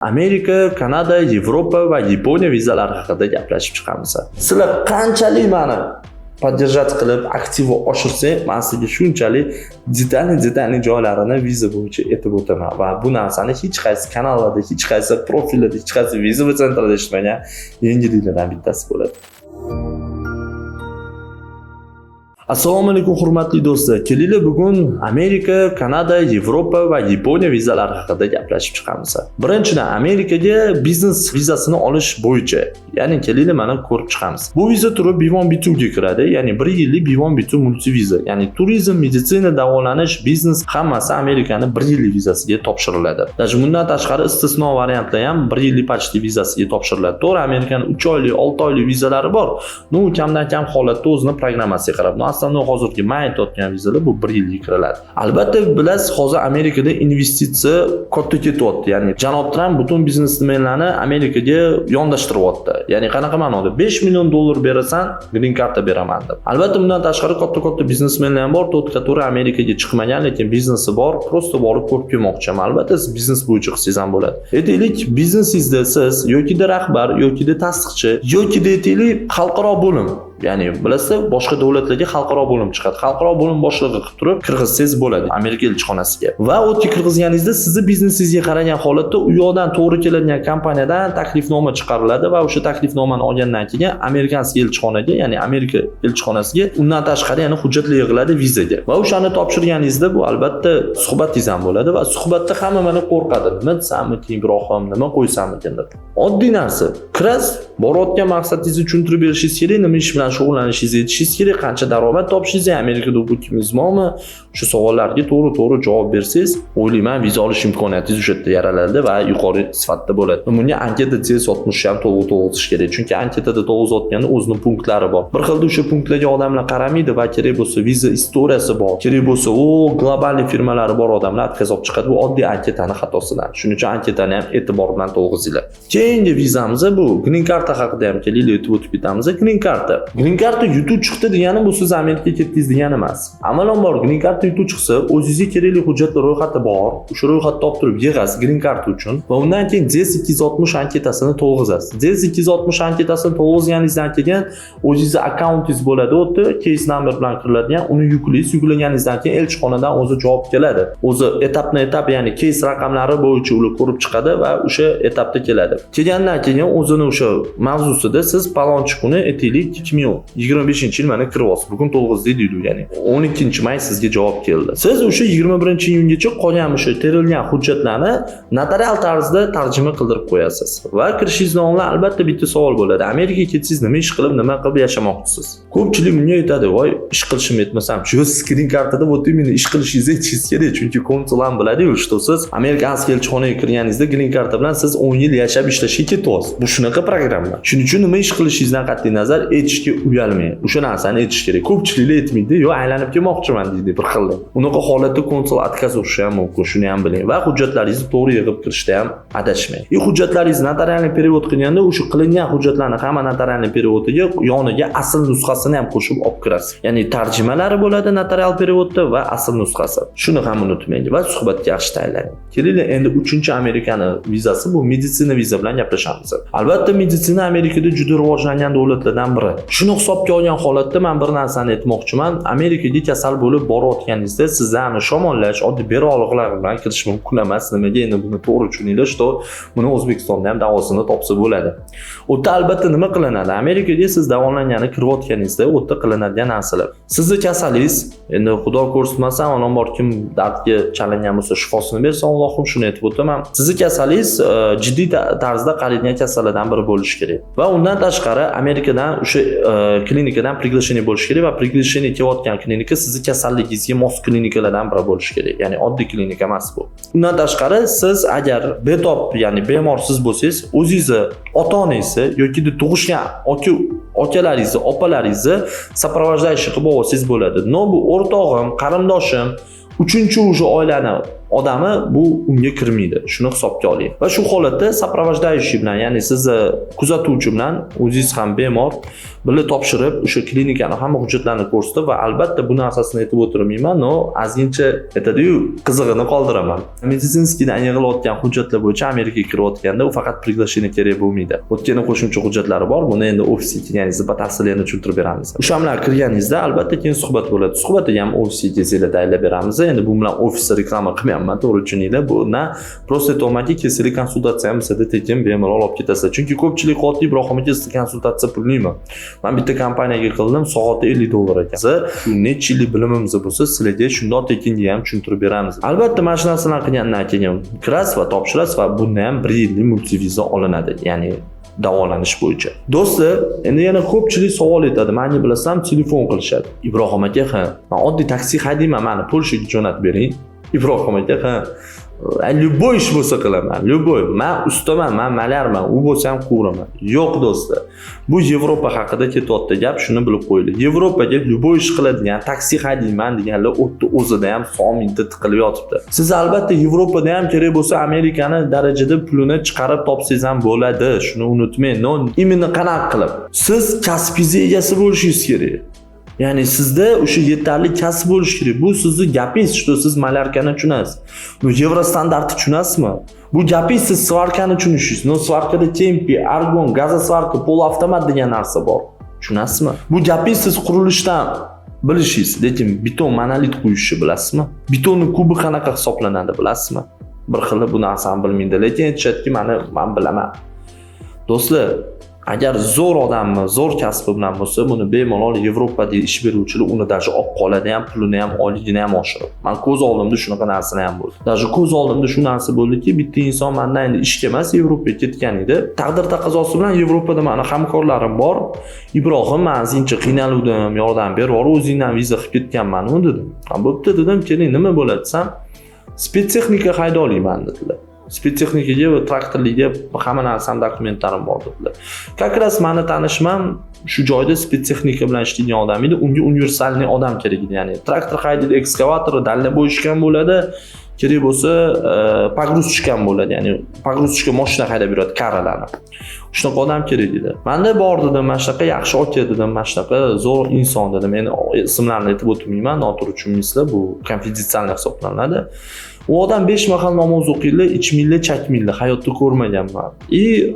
Amerika, Kanada, Yevropa va Yaponiya vizalari haqida gaplashib chiqamiz. Sizlar qanchalik meni podдержать qilib, aktivni oshirsangiz, men sizga shunchalik detalli joylarini viza bo'yicha aytib o'taman va bu narsani hech qaysi kanallarda, hech qaysi profillarda, hech qaysi viza sentrida eshitmagan yangiliklardan bittasi bo'ladi. Assalomu alaykum hurmatli do'stlar. Kelinglar bugun Amerika, Kanada, Yevropa va Yaponiya vizalari haqida gaplashib chiqamiz. Birinchidan Amerikaga biznes vizasini olish bo'yicha, ya'ni kelinglar mana ko'rib chiqamiz. Bu viza turi B1 B2 ga kiradi, ya'ni 1 yillik B1 B2 multi viza. Ya'ni turizm, meditsina, davolanish, biznes hammasi Amerikaning 1 yillik vizasiga topshiriladi. Даже bundan tashqari istisno variantlar ham 1 yillik почти vizasiga topshiriladi. To'g'ri, Amerikaning 3 oylik, 6 oylik vizalari bor. Nu kamdan kam holatda o'zining programmasiga qarab, aslında hozirgi men aytayotgan vizalar bu 1 yilga kiriladi. Albatta bilasiz, hozir Amerikada investitsiya katta ketyapti. Ya'ni Janob Tramp butun biznesmenlarni Amerikaga yondashtiryapti. Ya'ni qanaqa ma'noda? 5 million dollar berasan, green cardta beraman deb. Albatta bundan tashqari katta biznesmenlar ham bor, to'g'ri Amerikaga chiqmagan, lekin biznesi bor, prosta borib ko'rib kelmoqchiman. Albatta siz biznes bo'yicha qilsangiz ham bo'ladi. Aytaylik, biznesingizda siz yoki rahbar, yoki tasdiqchi, yoki aytaylik xalqaro bo'lim, ya'ni bilasizlar, boshqa davlatlarga xalqaro bo'lim chiqadi. Xalqaro bo'lim boshlig'i qilib turib kirgizsangiz bo'ladi Amerika elchixonasiga. Va o'tga kirgizganingizda sizni biznesingizga qaragan holatda u yoqdan to'g'ri keladigan kompaniyadan taklifnoma chiqariladi va o'sha taklifnomani olgandan keyin Amerikanskiy elchixonaga, ya'ni Amerika elchixonasiga undan tashqari yana hujjatlar yig'iladi vizaga. Va o'shani topshirganingizda bu albatta suhbatingiz ham bo'ladi va suhbatda hamma mana qo'rqadi. Nima desammi, Ibrohim, nima qo'ysammikin deb. Oddiy narsa. Kiraz, borayotgan maqsadingizni tushuntirib berishingiz kerak, nima ish bilan shug'ullanishingizni aytishingiz kerak, qancha daromad topishingiz, Amerikada o'qishingiz bormi? Shu savollarga to'g'ri javob bersangiz, o'ylayman viza olish imkoniyatingiz o'sha yerda yaraladi va yuqori sifatda bo'ladi. Bunga anketa CS60 ham to'g'ri to'g'rish kerak, chunki anketada to'g'rizotganda o'zining punktlari bor. Bir xilda o'sha punktlarga odamlar qaramaydi va kerak bo'lsa viza istoriyasi bor, kerak bo'lsa globalniy firmalari bor odamlar atkaz olib chiqadi. Bu oddiy anketani xatosidan. Shuning uchun anketani ham e'tibor bilan to'g'rizinglar. Keyingi vizamiz bu green card haqida ham kelinglar aytib o'tib ketamiz. Green card. Green card yutib chiqdi degani bu siz Amerikaga ketdingiz degani emas. Avvalambor green card yutib chiqsa, o'zingizga kerakli hujjatlar ro'yxati bor. O'sha ro'yxatni olib turib yig'asiz green card uchun va undan keyin DS260 anketasini to'lg'izasiz. DS260 anketasini to'lg'izganingizdan keyin o'zingizning akkauntingiz bo'ladi, o'tda case number bilan kiriladigan, uni yuklaysiz. Yuklaganingizdan keyin elchixonadan o'zi javob keladi. O'zi etap, ya'ni case raqamlari bo'yicha ular ko'rib chiqadi va o'sha etapda keladi. Kelgandan keyin o'zini o'sha mavzusida siz palonchi kuni aytaylik 2025-yil mana kiryapsiz. Bugun to'lg'izdik deydi, ya'ni 12-may sizga javob keldi. Siz o'sha 21-iyungacha qolgan o'sha terilgan hujjatlarni notarial tarzda tarjima qildirib qo'yasiz. Va kirishingizdan oldin albatta bitta savol bo'ladi. Amerikaga ketsangiz nima ish qilib, nima qilib yashamoqchisiz? Ko'pchilik bunga aytadi, "Voy, ish qilishim yetmasam, shu screen kartada вот именно ish qilishingizni aytishingiz kerak, chunki konsul ham biladi-ku, что siz Amerikanskiy elchixonaga kirganingizda green karta bilan siz 10 yil yashab ishlashga ketyapsiz. Bu shunaqa programma. Shuning uchun nima ish qilishingizdan qat'iy nazar aytishga uyalmang. O'sha narsani aytish kerak. Ko'pchiliklar aytmaydi, "Yo, aylanib kelmoqchiman" deydi bir xilda. Unaqa holatda konsul отказ urishi ham mumkin, shuni ham biling. Va hujjatlaringizni to'g'ri yig'ib kirishda ham adashmang. Hujjatlaringizni notarialniy перевод qilganda o'sha qilingan hujjatlarni hamma notarialniy переводga yoniga asl nusxasini ham qo'shib olib kirasiz. Ya'ni tarjimalari bo'ladi notarial переводda va asl nusxasi. Shuni ham unutmang va suhbatga yaxshi tayyorlaning. Kelinglar endi 3-Amerikani vizasi, bu meditsina viza bilan gaplashamiz. Albatta meditsina Amerikada juda rivojlangan davlatlardan biri. Shuni hisobga olgan holatda men bir narsani aytmoqchiman. Amerikaga kasal bo'lib borayotganingizda sizlarni shamollash, oddiy bog'liqlar bilan kirish mumkin emas. Nimaga endi buni to'g'ri tushuninglar, что buni O'zbekistonda ham davosini topsa bo'ladi. O'tda albatta nima qilinadi? Amerikaga siz davolangani kirayotganingizda o'tda qilinadigan narsalar. Sizni kasalingiz, endi xudo ko'rsatmasin, avvalambor kim dardga chalingan bo'lsa shifosini bersin, Allohim shuni aytib o'taman. Sizni kasalingiz jiddiy tarzda qariydigan kasallardan biri bo'lishi kerak. Va undan tashqari Amerikadan o'sha klinikadan приглашение bo'lishi kerak va приглашение kelayotgan klinika sizni kasalligingizga mos klinikalardan biri bo'lishi kerak. Ya'ni oddiy klinika emas bu. Undan tashqari siz agar betob, ya'ni bemorsiz bo'lsangiz, o'zingizni ota-onangizni yoki tug'ishgan akalaringizni, opalaringizni soprovождающий qilib olsangiz bo'ladi. No, bu o'rtog'im, qarindoshim, 3-o'sha oilani odami bu unga kirmaydi. Shuni hisobga oling. Va shu holatda soprovождающий bilan, ya'ni sizni kuzatuvchi bilan o'zingiz ham bemor birga topshirib, o'sha klinikani hamma hujjatlarini ko'rsatib va albatta bu narsasini aytib o'tirmayman, no ozgincha aytadi-yu, qizig'ini qoldiraman. Meditsinskiydan yig'ilayotgan hujjatlar bo'yicha Amerikaga kirayotganda u faqat приглашение kerak bo'lmaydi. O'tgan qo'shimcha hujjatlari bor. Buni endi ofisga, ya'ni siz batafsil endi tushuntirib beramiz. O'sha bilan kirganingizda albatta keyin suhbat bo'ladi. Suhbatga ham ofisga sizlar tayyorlab beramiz. Endi bu bilan ofisda reklama qilmayapman, to'g'ri tushuninglar. Bu na просто to'maki kesili konsultatsiya ham sizda tekin bemalol olib ketasizlar. Chunki ko'pchilik qotdi, Ibrohim aka sizga konsultatsiya pulnimi? Men bitta kompaniyaga qildim, soati $50 ekan. Shu necha yillik bilimimiz bo'lsa, sizlarga shundoq tekinga ham tushuntirib beramiz. Albatta mana shu narsalarni qilgandan keyin kirasiz va topshirasiz va bundan ham 1 yillik multiviza olinadi. Ya'ni davolanish bo'yicha. Do'stlar, endi yana ko'pchilik savol etadi. Meni bilasam, telefon qilishadi. Ibrohim aka, men oddiy taksi haydayman, meni Polshaga jo'natib bering. Ibrohim aka, любой ish bo'lsa qilaman, любой. Men ustaman, men malarman, u bo'lsa ham quraman. Yo'q do'stlar. Bu Yevropa haqida ketyapti gap, shuni bilib qo'yinglar. Yevropaga любой ish qiladigan, taksi haydayman deganlar o'zida ham so'minta tiqilib yotibdi. Siz albatta Yevropada ham kerak bo'lsa Amerikani darajada pulini chiqarib topsangiz ham bo'ladi. Shuni unutmang. No, imенно qanaqa qilib. Siz kasbingiz egasi bo'lishingiz kerak. Ya'ni sizda o'sha yetarli kasb bo'lish kerak. Bu sizni gapingiz, что siz malarkani tushunasiz. No, Yevro standartni tushunasizmi? Bu gapingiz, siz svarkani tushunishingiz. No, svarkada tempi, argon, gazosvarka, polavtomat degan narsa bor. Tushunasizmi? Bu gapingiz, siz qurilishdan bilishingiz, lekin beton monolit quyishni bilasizmi? Betonning kubi qanaqa hisoblanadi bilasizmi? Bir xil bu narsani bilmaydi, lekin aytishadiki, men bilaman. Do'stlar, agar zo'r odammi, zo'r kasbi bilan bo'lsa, buni bemalol Yevropada ish beruvchilar uni dashi olib qoladi ham, pulini ham, oyligini ham oshirib. Men ko'z oldimda shunaqa narsalar ham bo'ldi. Dashi ko'z oldimda shu narsa bo'ldiki, bitta inson mendan endi ishga emas, Yevropaga ketgan edi. Taqdir taqozosi bilan Yevropada meni hamkorlarim bor. Ibrohim, men zincha qiynaluvdim, yordam ber, o'zingdan viza qilib ketganman-ku dedim. Bo'pti dedim, keling, nima bo'ladi desam, spetsexnika hayda olayman dedilar. Spetsexnikaga va traktorlarga hamma narsam dokumentlarim bor dedilar. Как раз meni tanishmam shu joyda spetsexnika bilan ishlaydigan odam edi. Unga universalniy odam kerak edi. Ya'ni traktor haydaydi, ekskavator, dalla bo'yishgan bo'ladi. Kerak bo'lsa, pogruzchikam bo'ladi. Ya'ni pogruzchika mashina haydab yuradi, karalarni. Shunaqa odam kerak edi. Menda bor dedim, mana shunaqa yaxshi aka dedim, mana shunaqa zo'r inson dedim. Men ismlarini aytib o'tmayman, noto'g'ri tushunmaysizlar, bu konfidensialniy hisoblanadi. U odam 5 mahal namoz o'qiydi, ichmaydi, chakmaydi, hayotda ko'rmaganman.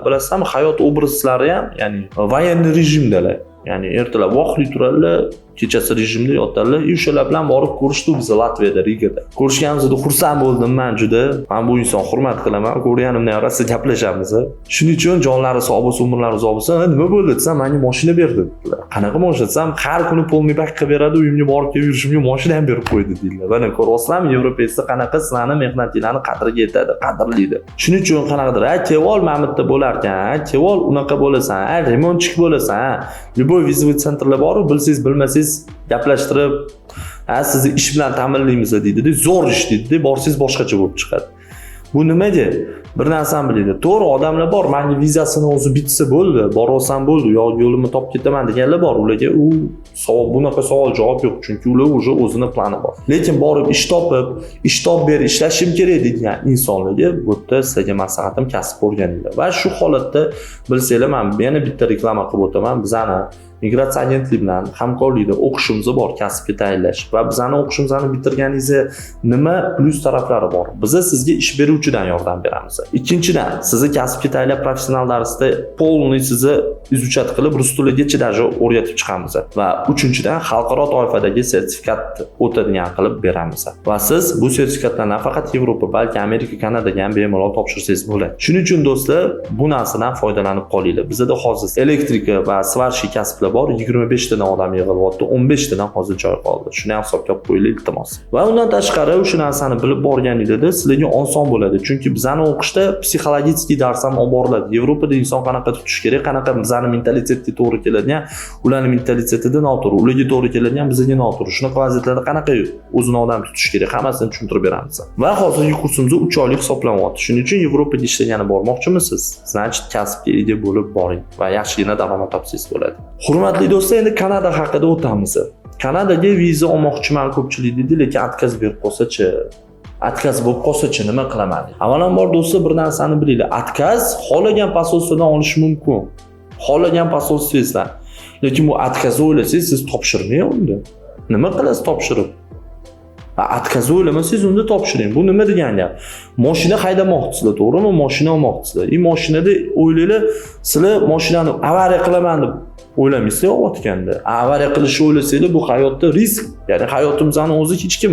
Bilasizmi, hayot obrazlari ham, ya'ni voyenniy rejimdalar. Ya'ni ertalab vaqtli turadilar, kechasi rejimda yotadilar. O'shalar bilan borib ko'rishdi biz Latviyada, Rigada. Ko'rishganimizda xursand bo'ldim men juda. Men bu inson hurmat qilaman. Ko'rganimdan rosa gaplashamiz. Shuning uchun jonlari sog' bo'lsa, umrlari uzoq bo'lsa, nima bo'ldi desam, menga mashina berdi dedilar. Qanaqa mashina desam, har kuni polniy bak qilib beradi, uyimga borib kelib yurishimga mashina ham berib qo'ydi dedilar. Mana ko'ryapsizlarmi, Yevropaysda qanaqa sizlarni mehnatinglarni qadriga yetadi, qadrlaydi. Shuning uchun qanaqadir, "Kevol Mamutda bo'lar ekan, kevol unaqa bo'lasan, remontchik bo'lasan, любой визовый centrlar bor, bilsangiz bilmasangiz gaplashtirib, sizni ish bilan ta'minlaymiz deydi-da, zo'r ish deydi-da, borsangiz boshqacha bo'lib chiqadi." Bu nimaga? Bir narsani bilinglar. To'g'ri odamlar bor, menga vizasini o'zi bitsa bo'ldi, borasan bo'ldi, yo yo'limni topib ketaman deganlar bor. Ularga bunaqa savol javob yo'q, chunki ular o'zi o'zining plani bor. Lekin borib ish topib, ish topib ber, ishlashim kerak degan insonlarga bu yerda sizlarga maslahatim kasb o'rganinglar. Va shu holatda bilsanglar, men yana bitta reklama qilib o'taman. Bizani migratsiya agentligi bilan hamkorlikda o'qishimiz bor, kasbga tayyorlash va bizani o'qishimizni bitirganingizda nima plus taraflari bor. Biz sizga ish beruvchidan yordam beramiz. Ikkinchidan, sizni kasbga tayyorlab professional darsda polniy sizni izuchat qilib rus tiligacha darajada o'rgatib chiqamiz. Va uchinchidan, xalqaro toifadagi sertifikat o'tadigan qilib beramiz. Va siz bu sertifikatlarni faqat Yevropa, balki Amerika, Kanadaga ham bemalol topshirsangiz bo'ladi. Shuning uchun do'stlar, bu narsadan foydalanib qolinglar. Bizda hozir elektrika va svarshi kasblar bor, 25 tadan odam yig'ilyapti, 15 tadan hozir joy qoldi. Shuni ham hisobga olib qo'yinglar iltimos. Va undan tashqari o'sha narsani bilib borganingizda sizlarga oson bo'ladi, chunki bizani o'qishda psixologik dars ham olib boriladi. Yevropada inson qanaqa tutish kerak, qanaqa bizani mentalitetga to'g'ri keladigan, ularning mentalitetida noto'g'ri, ularga to'g'ri keladigan bizga noto'g'ri. Shunaqa vaziyatlarda qanaqa o'zini odam tutish kerak, hammasini tushuntirib beramiz. Va hozirgi kursimiz 3 oylik hisoblanyapti. Shuning uchun Yevropaga ishlagani bormoqchimisiz? Значит, kasbga ega bo'lib boring va yaxshigina daromad topsangiz bo'ladi. Hurmatli do'stlar, endi Kanada haqida o'tamiz. Kanadaga viza olmoqchiman ko'pchilik dedi, lekin отказ berib qo'ysa-chi? Откaz bo'lib qolsa-chi nima qilaman? Avvalambor do'stlar bir narsani bilinglar. Откaz xohlagan posolstvodan olish mumkin. Xohlagan posolstvingizdan. Lekin bu откaz o'ylasangiz siz topshirmang unda. Nima qilasiz topshirib? Откaz o'ylamasangiz unda topshiring. Bu nima degani gap? Mashina haydamoqchisizlar, to'g'rimi? Mashina olmoqchisizlar. Mashinada o'ylaylar, sizlar mashinani avariya qilaman deb o'ylamaysizlar o'tganda. Avariya qilishni o'ylasanglar bu hayotda risk. Ya'ni hayotimizning o'zi hech kim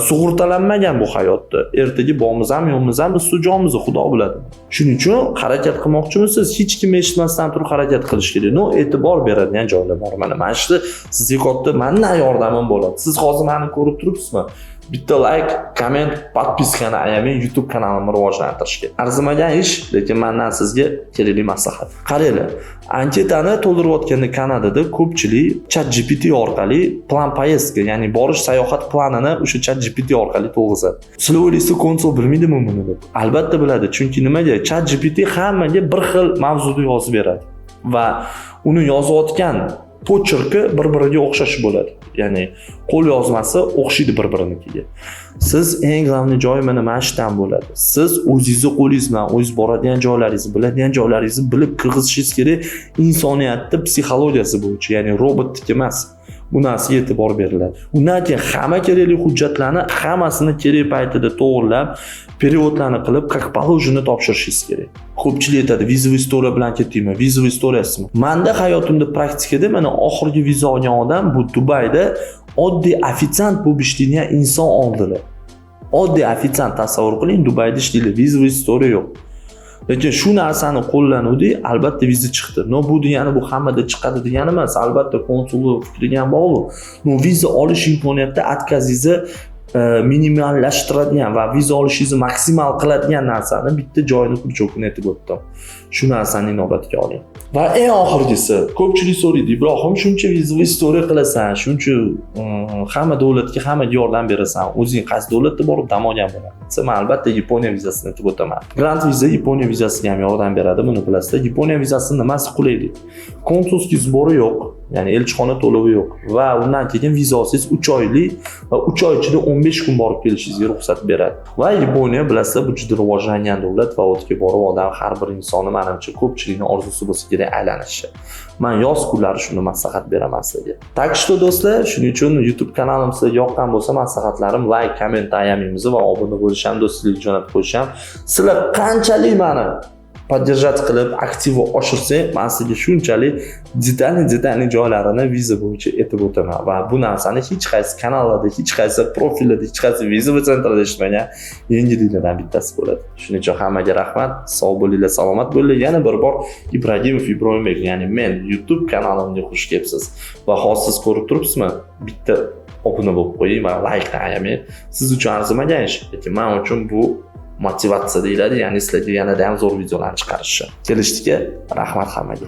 sug'urtalanmagan bu hayotda. Ertaga bormiz ham, yo'qmiz ham biz sujamizni Xudo biladi. Shuning uchun harakat qilmoqchimisiz? Hech kim eshitmasdan turib harakat qilish kerak. No, e'tibor beradigan joylar bor. Mana shu sizga katta mendan yordamim bo'ladi. Siz hozir meni ko'rib turibsizmi? Bitta like, komment, podpiskani ayamang YouTube kanalimni rivojlantirishga. Arzimagan ish, lekin mendan sizga kerakli maslahat. Qaranglar, anketani to'ldirayotganda Kanadada ko'pchilik ChatGPT orqali plan poyezdka, ya'ni borish sayohat planini o'sha ChatGPT orqali to'ldiradi. Sizlar o'ylaysiz, konsul bilmaydimi buni deb? Albatta biladi, chunki nimaga? ChatGPT hammaga bir xil mavzuda yozib beradi va uni yozayotgan pochirki bir-biriga o'xshash bo'ladi. Ya'ni qo'l yozmasi o'xshaydi bir-birinikiga. Siz eng g'alami joyi mana shundan bo'ladi. Siz o'zingizni qo'lingiz bilan o'zingiz boradigan joylaringizni, biladigan joylaringizni bilib kirgizishingiz kerak insoniyatning psixologiyasi bo'yicha, ya'ni robotnik emas. Bu narsaga e'tibor beriladi. Undan keyin hamma kerakli hujjatlarni hammasini kerak paytida to'g'rilab, periodlarni qilib, как положено topshirishingiz kerak. Ko'pchilik aytadi, viza istoriya bilan ketdingmi? Viza istoriyasimi? Menda hayotimda praktikada mana oxirgi viza olgan odam bu Dubayda oddiy ofitsiant bo'lib ishlaydigan inson oldilar. Oddiy ofitsiant tasavvur qiling, Dubayda ishlaydi, viza istoriya yo'q. Lekin shu narsani qo'llanuvdik, albatta viza chiqdi. No bu degani bu hammada chiqadi degani emas, albatta konsullik fikriga ham bog'liq. No viza olish imkoniyatida atkazingizni minimallashtiradigan va viza olishingizni maksimal qiladigan narsani bitta joyini kurchokini aytib o'tdim. Shu narsani inobatga oling. Va eng oxirgisi, ko'pchilik so'raydi, Ibrohim shuncha viza istoriya qilasan, shuncha hamma davlatga hammaga yordam berasan, o'zing qaysi davlatda borib dam olgan bo'lasan? Men albatta Yaponiya vizasini aytib o'taman. Grant viza Yaponiya vizasiga ham yordam beradi, buni bilasizlar. Yaponiya vizasining nimasi qulaylik? Konsulskiy sbori yo'q, ya'ni elchixona to'lovi yo'q va undan keyin viza olsangiz 3 oylik va 3 oy ichida 15 kun borib kelishingizga ruxsat beradi. Va Yaponiya bilasizlar, bu juda rivojlangan davlat va o'tga borib odam har bir insonni menimcha ko'pchilikning orzusi bo'lsa kerak aylanishi. Men yoz kunlari shuni maslahat beraman sizga. Так что do'stlar, shuning uchun YouTube kanalim sizga yoqqan bo'lsa, maslahatlarim like, komment ayamingizni va obuna bo'lish ham, do'stlik jo'natib qo'yish ham. Sizlar qanchalik meni podдержать qilib aktiv oshirsangiz, men sizga shunchalik detalli joylarini viza bo'yicha aytib o'taman va bu narsani hech qaysi kanallarda, hech qaysi profillarda, hech qaysi viza sentrida eshitmagan yangiliklardan bittasi bo'ladi. Shuning uchun hammaga rahmat, sog' bo'linglar, salomat bo'linglar. Yana bir bor Ibrohimov Ibrohimbek, ya'ni men YouTube kanalimga xush kelibsiz va hozir siz ko'rib turibsizmi? Bitta obuna bo'lib qo'ying va like ayamang. Siz uchun arzimagan ish, lekin men uchun bu motivatsiya deyiladi, ya'ni sizlarga yanada ham zo'r videolarni chiqarishni. Kelishdik, rahmat hammaga.